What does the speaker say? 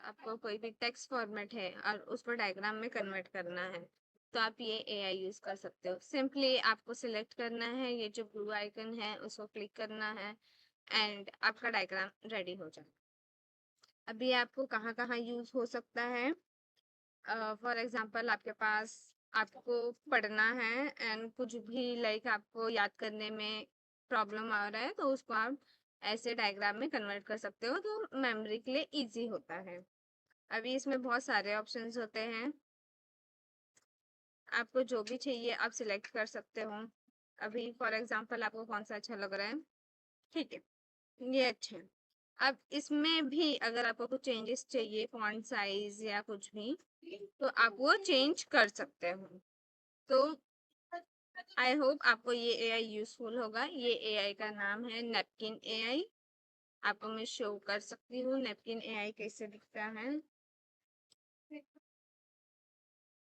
आपको कोई भी टेक्स्ट फॉर्मेट है और उसको डायग्राम में कन्वर्ट करना है, तो आप ये एआई यूज कर सकते हो। सिंपली आपको सिलेक्ट करना है, ये जो ब्लू आइकन है उसको क्लिक करना है एंड आपका डायग्राम रेडी हो जाए। अभी आपको कहाँ कहाँ यूज हो सकता है, फॉर एग्जांपल आपके पास, आपको पढ़ना है एंड कुछ भी लाइक आपको याद करने में प्रॉब्लम आ रहा है, तो उसको आप ऐसे डायग्राम में कन्वर्ट कर सकते हो, तो मेमोरी के लिए इजी होता है। अभी इसमें बहुत सारे ऑप्शंस होते हैं, आपको जो भी चाहिए आप सिलेक्ट कर सकते हो। अभी फॉर एग्जांपल आपको कौन सा अच्छा लग रहा है, ठीक है, ये अच्छा है। अब इसमें भी अगर आपको कुछ चेंजेस चाहिए, फॉन्ट साइज या कुछ भी, तो आप वो चेंज कर सकते हो। तो आई होप आपको ये एआई यूजफुल होगा। ये एआई का नाम है नैपकिन एआई। आपको मैं शो कर सकती हूँ नैपकिन एआई कैसे दिखता है।